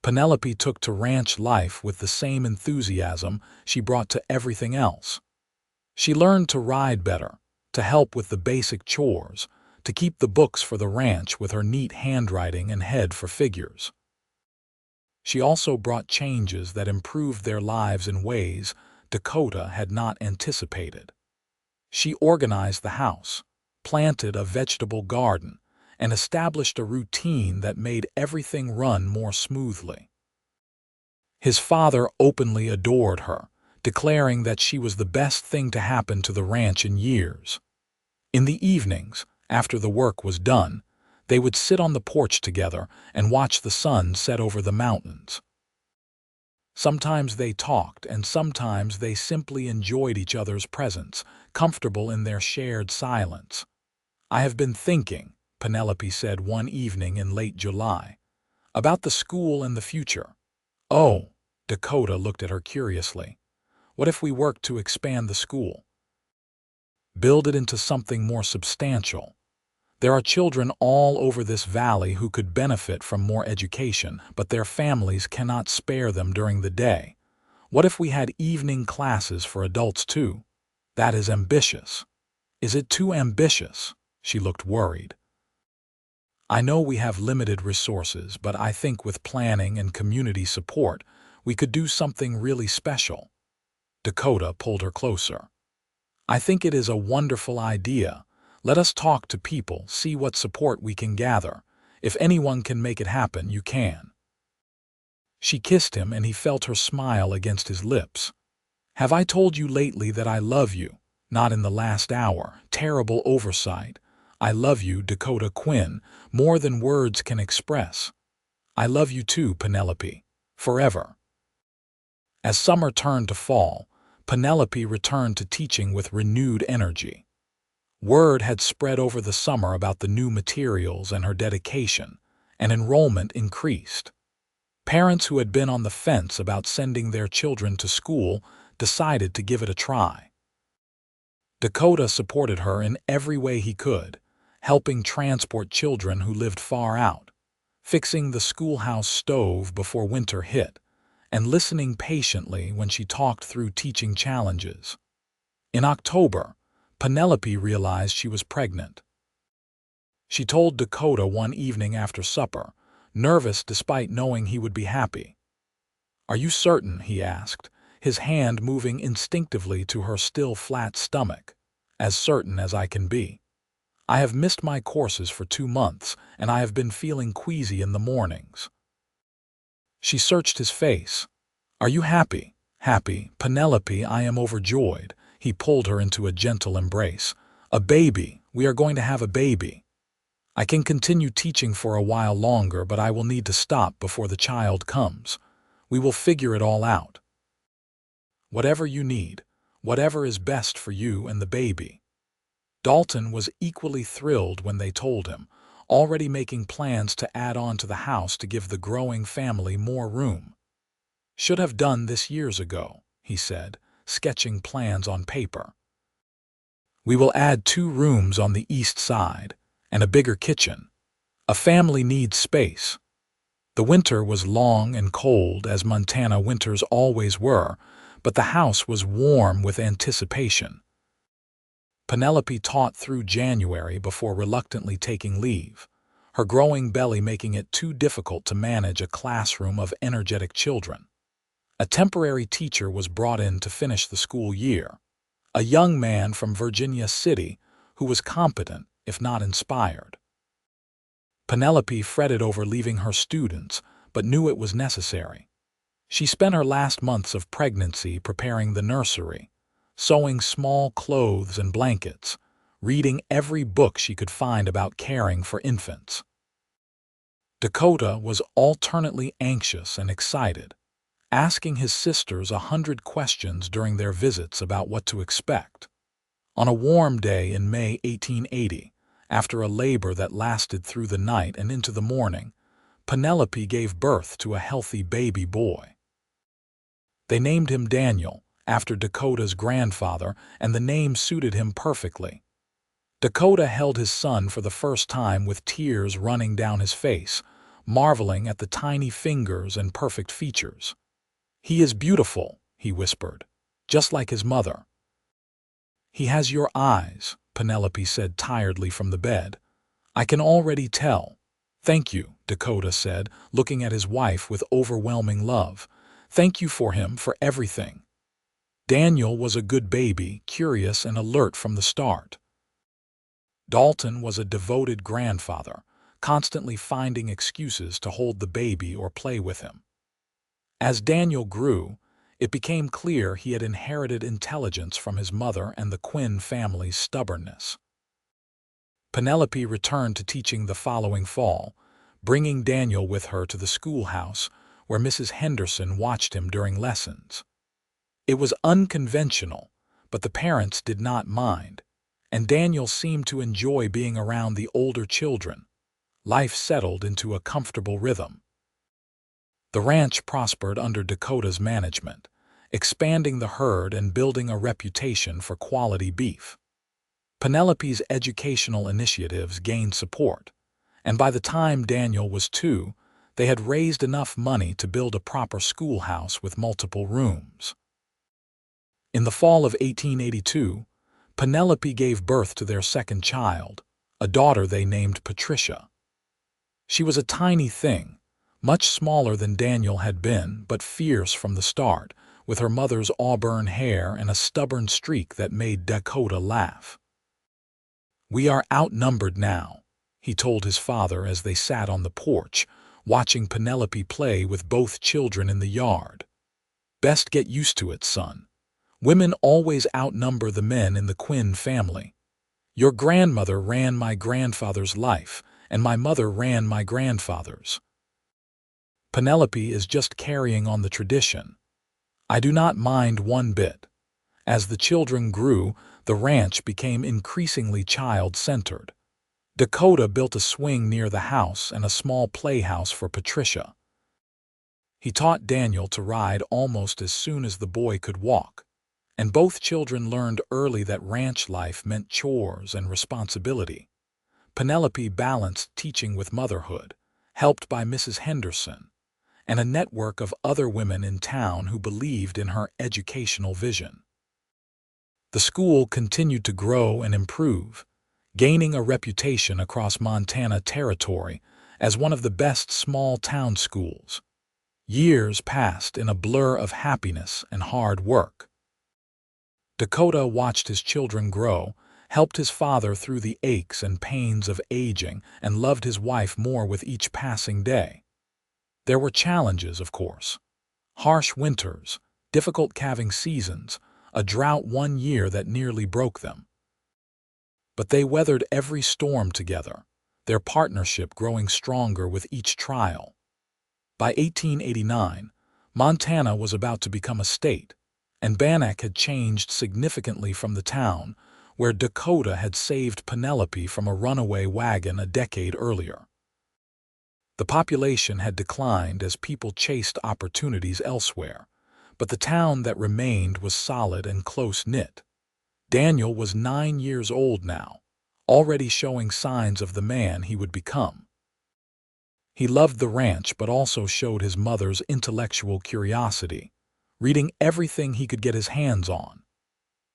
Penelope took to ranch life with the same enthusiasm she brought to everything else. She learned to ride better, to help with the basic chores, to keep the books for the ranch with her neat handwriting and head for figures. She also brought changes that improved their lives in ways Dakota had not anticipated. She organized the house, planted a vegetable garden, and established a routine that made everything run more smoothly. His father openly adored her, declaring that she was the best thing to happen to the ranch in years. In the evenings, after the work was done, they would sit on the porch together and watch the sun set over the mountains. Sometimes they talked, and sometimes they simply enjoyed each other's presence, comfortable in their shared silence. "I have been thinking," Penelope said one evening in late July, "about the school and the future." "Oh," Dakota looked at her curiously. "What if we worked to expand the school? Build it into something more substantial? There are children all over this valley who could benefit from more education, but their families cannot spare them during the day. What if we had evening classes for adults too? That is ambitious." "Is it too ambitious?" She looked worried. "I know we have limited resources, but I think with planning and community support, we could do something really special." Dakota pulled her closer. "I think it is a wonderful idea. Let us talk to people, see what support we can gather. If anyone can make it happen, you can." She kissed him, and he felt her smile against his lips. "Have I told you lately that I love you? Not in the last hour. Terrible oversight. I love you, Dakota Quinn, more than words can express. I love you too, Penelope. Forever." As summer turned to fall, Penelope returned to teaching with renewed energy. Word had spread over the summer about the new materials and her dedication, and enrollment increased. Parents who had been on the fence about sending their children to school decided to give it a try. Dakota supported her in every way he could, helping transport children who lived far out, fixing the schoolhouse stove before winter hit, and listening patiently when she talked through teaching challenges. In October, Penelope realized she was pregnant. She told Dakota one evening after supper, nervous despite knowing he would be happy. "Are you certain?" he asked, his hand moving instinctively to her still flat stomach. "As certain as I can be. I have missed my courses for 2 months, and I have been feeling queasy in the mornings." She searched his face. "Are you happy?" "Happy, Penelope, I am overjoyed." He pulled her into a gentle embrace. "A baby. We are going to have a baby. I can continue teaching for a while longer, but I will need to stop before the child comes. We will figure it all out. Whatever you need, whatever is best for you and the baby." Dalton was equally thrilled when they told him, already making plans to add on to the house to give the growing family more room. "Should have done this years ago," he said, sketching plans on paper. "We will add 2 rooms on the east side and a bigger kitchen. A family needs space." The winter was long and cold, as Montana winters always were, but the house was warm with anticipation. Penelope taught through January before reluctantly taking leave, her growing belly making it too difficult to manage a classroom of energetic children. A temporary teacher was brought in to finish the school year, a young man from Virginia City who was competent, if not inspired. Penelope fretted over leaving her students, but knew it was necessary. She spent her last months of pregnancy preparing the nursery, sewing small clothes and blankets, reading every book she could find about caring for infants. Dakota was alternately anxious and excited, asking his sisters 100 questions during their visits about what to expect. On a warm day in May 1880, after a labor that lasted through the night and into the morning, Penelope gave birth to a healthy baby boy. They named him Daniel, after Dakota's grandfather, and the name suited him perfectly. Dakota held his son for the first time with tears running down his face, marveling at the tiny fingers and perfect features. "He is beautiful," he whispered, "just like his mother." "He has your eyes," Penelope said tiredly from the bed. "I can already tell." "Thank you," Dakota said, looking at his wife with overwhelming love. "Thank you for him, for everything." Daniel was a good baby, curious and alert from the start. Dalton was a devoted grandfather, constantly finding excuses to hold the baby or play with him. As Daniel grew, it became clear he had inherited intelligence from his mother and the Quinn family's stubbornness. Penelope returned to teaching the following fall, bringing Daniel with her to the schoolhouse, where Mrs. Henderson watched him during lessons. It was unconventional, but the parents did not mind, and Daniel seemed to enjoy being around the older children. Life settled into a comfortable rhythm. The ranch prospered under Dakota's management, expanding the herd and building a reputation for quality beef. Penelope's educational initiatives gained support, and by the time Daniel was 2, they had raised enough money to build a proper schoolhouse with multiple rooms. In the fall of 1882, Penelope gave birth to their second child, a daughter they named Patricia. She was a tiny thing, much smaller than Daniel had been, but fierce from the start, with her mother's auburn hair and a stubborn streak that made Dakota laugh. "We are outnumbered now," he told his father as they sat on the porch, watching Penelope play with both children in the yard. "Best get used to it, son. Women always outnumber the men in the Quinn family. Your grandmother ran my grandfather's life, and my mother ran my grandfather's. Penelope is just carrying on the tradition. I do not mind one bit." As the children grew, the ranch became increasingly child-centered. Dakota built a swing near the house and a small playhouse for Patricia. He taught Daniel to ride almost as soon as the boy could walk, and both children learned early that ranch life meant chores and responsibility. Penelope balanced teaching with motherhood, helped by Mrs. Henderson, and a network of other women in town who believed in her educational vision. The school continued to grow and improve, gaining a reputation across Montana territory as one of the best small-town schools. Years passed in a blur of happiness and hard work. Dakota watched his children grow, helped his father through the aches and pains of aging, and loved his wife more with each passing day. There were challenges, of course. Harsh winters, difficult calving seasons, a drought one year that nearly broke them. But they weathered every storm together, their partnership growing stronger with each trial. By 1889, Montana was about to become a state, and Bannack had changed significantly from the town, where Dakota had saved Penelope from a runaway wagon a decade earlier. The population had declined as people chased opportunities elsewhere, but the town that remained was solid and close-knit. Daniel was 9 years old now, already showing signs of the man he would become. He loved the ranch but also showed his mother's intellectual curiosity, reading everything he could get his hands on.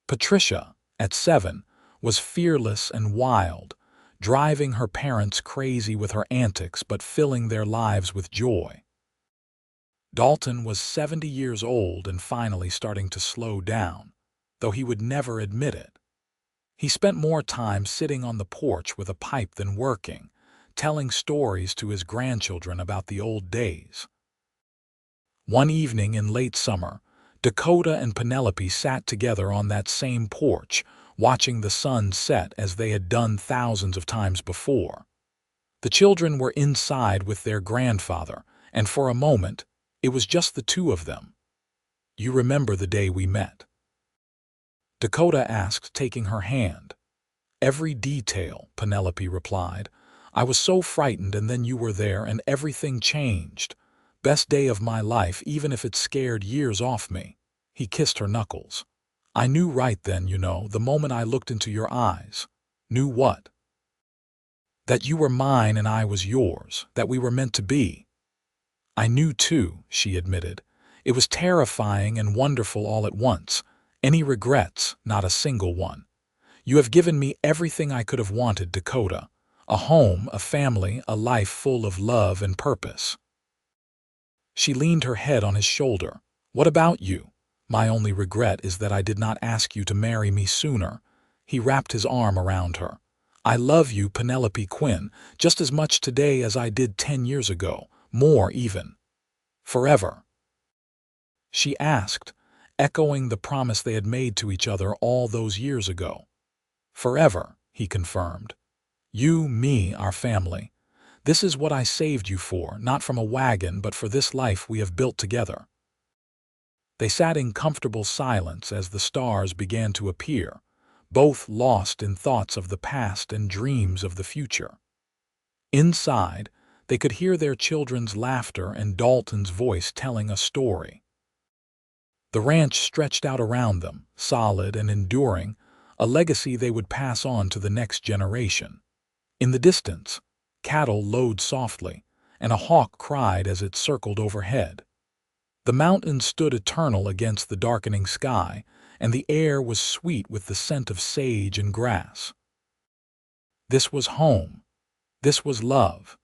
Patricia, at 7, was fearless and wild, driving her parents crazy with her antics but filling their lives with joy. Dalton was 70 years old and finally starting to slow down, though he would never admit it. He spent more time sitting on the porch with a pipe than working, telling stories to his grandchildren about the old days. One evening in late summer, Dakota and Penelope sat together on that same porch, watching the sun set as they had done thousands of times before. The children were inside with their grandfather, and for a moment, it was just the two of them. "You remember the day we met?" Dakota asked, taking her hand. "Every detail," Penelope replied. "I was so frightened and then you were there and everything changed. Best day of my life, even if it scared years off me." He kissed her knuckles. "I knew right then, the moment I looked into your eyes." "Knew what?" "That you were mine and I was yours, that we were meant to be." "I knew too," she admitted. "It was terrifying and wonderful all at once. Any regrets? Not a single one. You have given me everything I could have wanted, Dakota. A home, a family, a life full of love and purpose." She leaned her head on his shoulder. "What about you? My only regret is that I did not ask you to marry me sooner." He wrapped his arm around her. "I love you, Penelope Quinn, just as much today as I did 10 years ago, more even." "Forever?" she asked, echoing the promise they had made to each other all those years ago. "Forever," he confirmed. "You, me, our family. This is what I saved you for, not from a wagon, but for this life we have built together." They sat in comfortable silence as the stars began to appear, both lost in thoughts of the past and dreams of the future. Inside, they could hear their children's laughter and Dalton's voice telling a story. The ranch stretched out around them, solid and enduring, a legacy they would pass on to the next generation. In the distance, cattle lowed softly, and a hawk cried as it circled overhead. The mountains stood eternal against the darkening sky, and the air was sweet with the scent of sage and grass. This was home. This was love.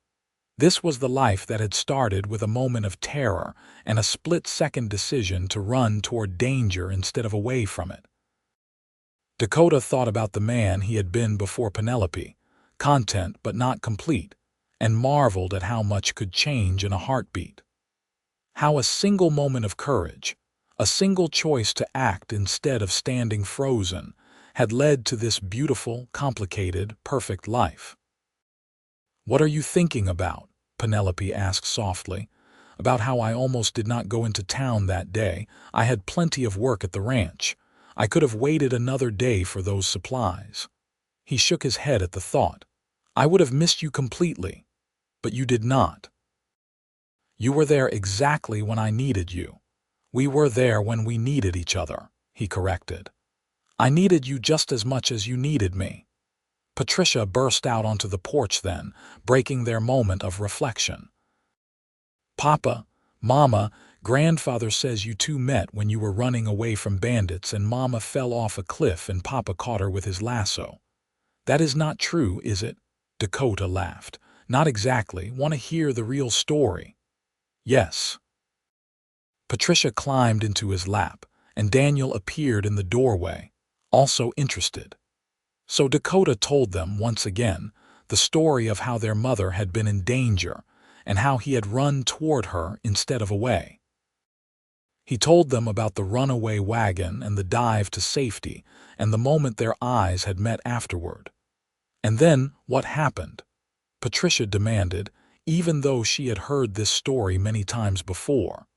This was the life that had started with a moment of terror and a split-second decision to run toward danger instead of away from it. Dakota thought about the man he had been before Penelope, content but not complete, and marveled at how much could change in a heartbeat. How a single moment of courage, a single choice to act instead of standing frozen, had led to this beautiful, complicated, perfect life. "What are you thinking about?" Penelope asked softly. "About how I almost did not go into town that day. I had plenty of work at the ranch. I could have waited another day for those supplies." He shook his head at the thought. "I would have missed you completely. But you did not. You were there exactly when I needed you. We were there when we needed each other," he corrected. "I needed you just as much as you needed me." Patricia burst out onto the porch then, breaking their moment of reflection. "Papa, Mama, Grandfather says you two met when you were running away from bandits and Mama fell off a cliff and Papa caught her with his lasso." "That is not true, is it?" Dakota laughed. "Not exactly. Want to hear the real story?" "Yes." Patricia climbed into his lap, and Daniel appeared in the doorway, also interested. So Dakota told them once again the story of how their mother had been in danger and how he had run toward her instead of away. He told them about the runaway wagon and the dive to safety and the moment their eyes had met afterward. "And then what happened?" Patricia demanded, even though she had heard this story many times before.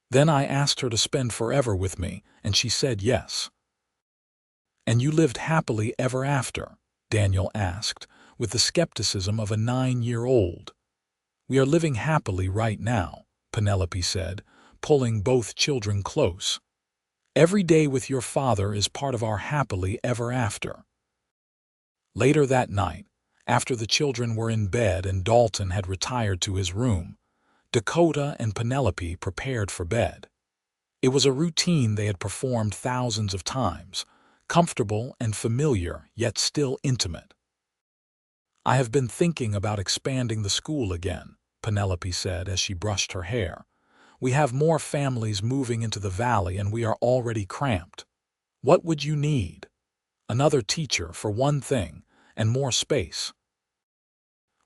"Then I asked her to spend forever with me, and she said yes." "And you lived happily ever after?" Daniel asked, with the skepticism of a 9-year-old. "We are living happily right now," Penelope said, pulling both children close. "Every day with your father is part of our happily ever after." Later that night, after the children were in bed and Dalton had retired to his room, Dakota and Penelope prepared for bed. It was a routine they had performed thousands of times, comfortable and familiar, yet still intimate. "I have been thinking about expanding the school again," Penelope said as she brushed her hair. "We have more families moving into the valley and we are already cramped. What would you need?" "Another teacher, for one thing, and more space.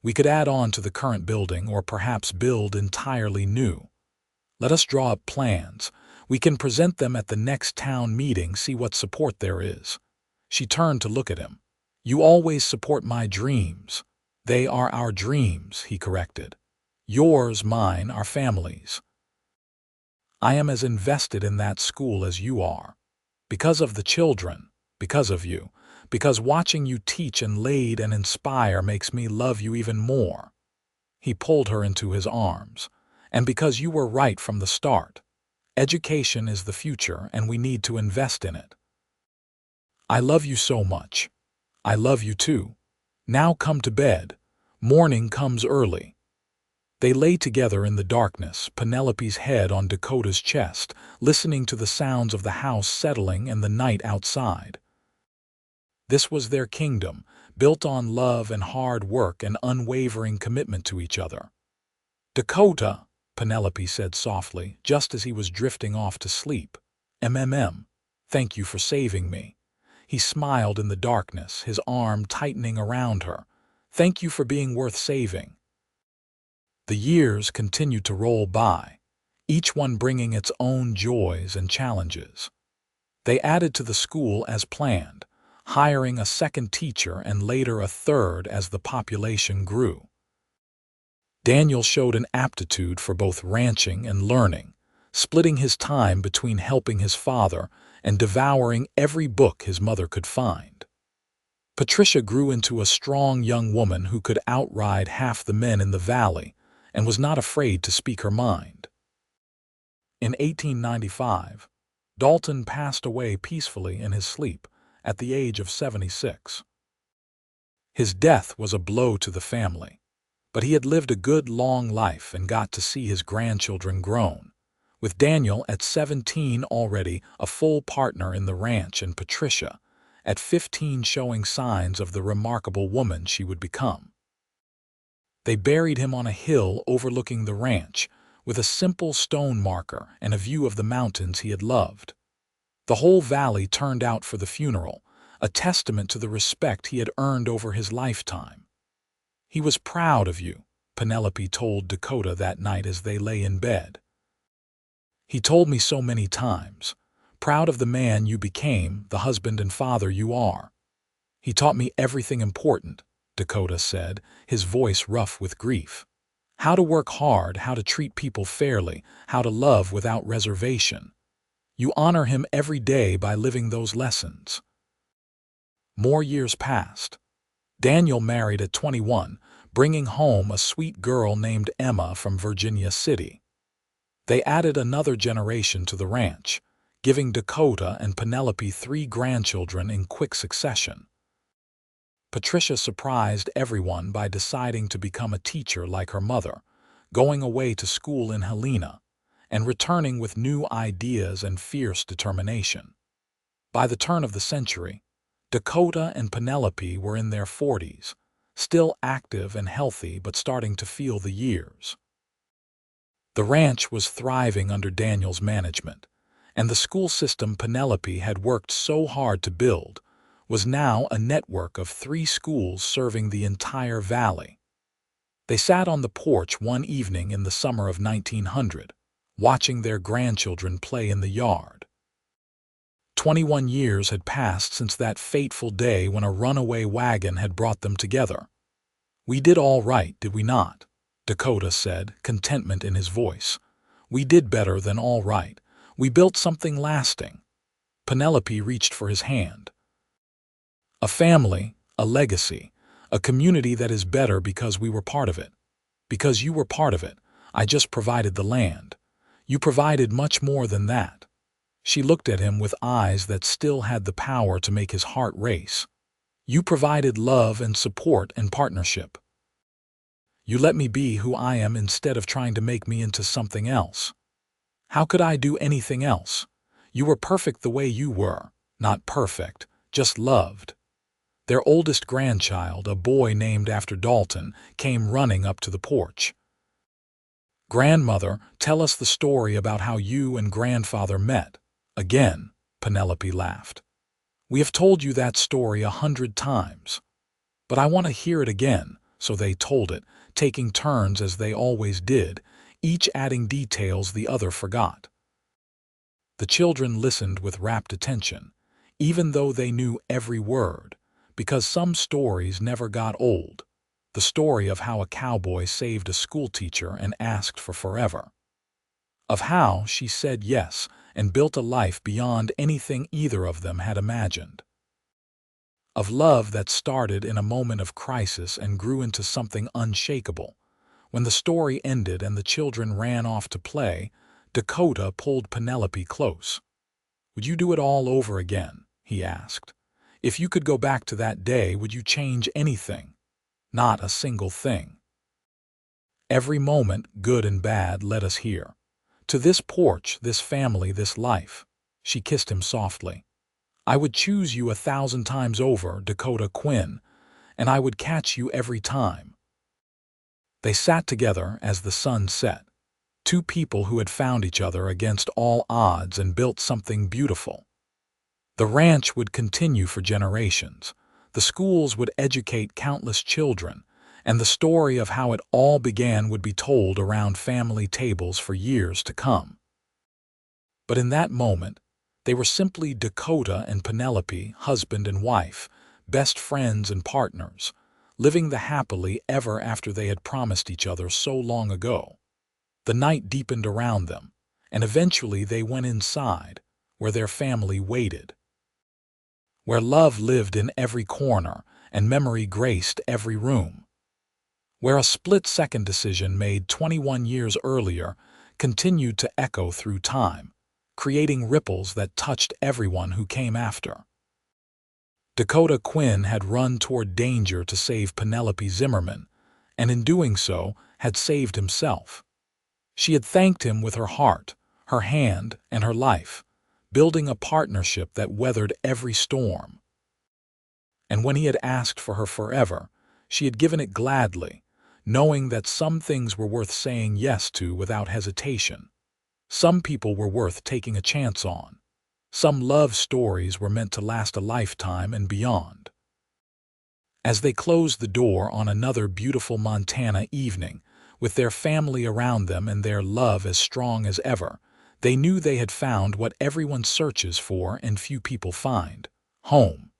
We could add on to the current building or perhaps build entirely new. Let us draw up plans. We can present them at the next town meeting, see what support there is." She turned to look at him. "You always support my dreams." "They are our dreams," he corrected. "Yours, mine, our families. I am as invested in that school as you are. Because of the children, because of you, because watching you teach and lead and inspire makes me love you even more." He pulled her into his arms. "And because you were right from the start. Education is the future and we need to invest in it. I love you so much. I love you too. Now come to bed. Morning comes early." They lay together in the darkness, Penelope's head on Dakota's chest, listening to the sounds of the house settling and the night outside. This was their kingdom, built on love and hard work and unwavering commitment to each other. "Dakota," Penelope said softly, just as he was drifting off to sleep. Thank you for saving me." He smiled in the darkness, his arm tightening around her. "Thank you for being worth saving." The years continued to roll by, each one bringing its own joys and challenges. They added to the school as planned, hiring a second teacher and later a third as the population grew. Daniel showed an aptitude for both ranching and learning, splitting his time between helping his father and devouring every book his mother could find. Patricia grew into a strong young woman who could outride half the men in the valley and was not afraid to speak her mind. In 1895, Dalton passed away peacefully in his sleep at the age of 76. His death was a blow to the family, but he had lived a good long life and got to see his grandchildren grown, with Daniel at 17 already a full partner in the ranch and Patricia at 15 showing signs of the remarkable woman she would become. They buried him on a hill overlooking the ranch, with a simple stone marker and a view of the mountains he had loved. The whole valley turned out for the funeral, a testament to the respect he had earned over his lifetime. "He was proud of you," Penelope told Dakota that night as they lay in bed. "He told me so many times, proud of the man you became, the husband and father you are. He taught me everything important," Dakota said, his voice rough with grief. "How to work hard, how to treat people fairly, how to love without reservation. You honor him every day by living those lessons." More years passed. Daniel married at 21, bringing home a sweet girl named Emma from Virginia City. They added another generation to the ranch, giving Dakota and Penelope 3 grandchildren in quick succession. Patricia surprised everyone by deciding to become a teacher like her mother, going away to school in Helena, and returning with new ideas and fierce determination. By the turn of the century, Dakota and Penelope were in their 40s, still active and healthy but starting to feel the years. The ranch was thriving under Daniel's management, and the school system Penelope had worked so hard to build was now a network of 3 schools serving the entire valley. They sat on the porch one evening in the summer of 1900, watching their grandchildren play in the yard. 21 years had passed since that fateful day when a runaway wagon had brought them together. "We did all right, did we not?" Dakota said, contentment in his voice. "We did better than all right. We built something lasting." Penelope reached for his hand. A family, a legacy, a community that is better because we were part of it. Because you were part of it, I just provided the land. You provided much more than that. She looked at him with eyes that still had the power to make his heart race. You provided love and support and partnership. You let me be who I am instead of trying to make me into something else. How could I do anything else? You were perfect the way you were. Not perfect, just loved. Their oldest grandchild, a boy named after Dalton, came running up to the porch. "Grandmother, tell us the story about how you and grandfather met." "Again," Penelope laughed. "We have told you that story 100 times. But I want to hear it again." So they told it, taking turns as they always did, each adding details the other forgot. The children listened with rapt attention, even though they knew every word, because some stories never got old. The story of how a cowboy saved a schoolteacher and asked for forever. Of how she said yes and built a life beyond anything either of them had imagined. Of love that started in a moment of crisis and grew into something unshakable. When the story ended and the children ran off to play, Dakota pulled Penelope close. "Would you do it all over again?" he asked. "If you could go back to that day, would you change anything?" "Not a single thing. Every moment, good and bad, led us here. To this porch, this family, this life." She kissed him softly. "I would choose you 1,000 times over, Dakota Quinn, and I would catch you every time." They sat together as the sun set. Two people who had found each other against all odds and built something beautiful. The ranch would continue for generations. The schools would educate countless children, and the story of how it all began would be told around family tables for years to come. But in that moment, they were simply Dakota and Penelope, husband and wife, best friends and partners, living the happily ever after they had promised each other so long ago. The night deepened around them, and eventually they went inside, where their family waited. Where love lived in every corner and memory graced every room. Where a split-second decision made 21 years earlier continued to echo through time, creating ripples that touched everyone who came after. Dakota Quinn had run toward danger to save Penelope Zimmerman, and in doing so had saved himself. She had thanked him with her heart, her hand, and her life, building a partnership that weathered every storm. And when he had asked for her forever, she had given it gladly, knowing that some things were worth saying yes to without hesitation. Some people were worth taking a chance on. Some love stories were meant to last a lifetime and beyond. As they closed the door on another beautiful Montana evening, with their family around them and their love as strong as ever, they knew they had found what everyone searches for and few people find: home,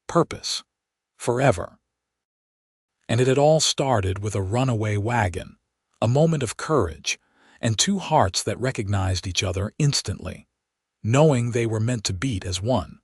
purpose, forever. And it had all started with a runaway wagon, a moment of courage, and two hearts that recognized each other instantly, knowing they were meant to beat as one.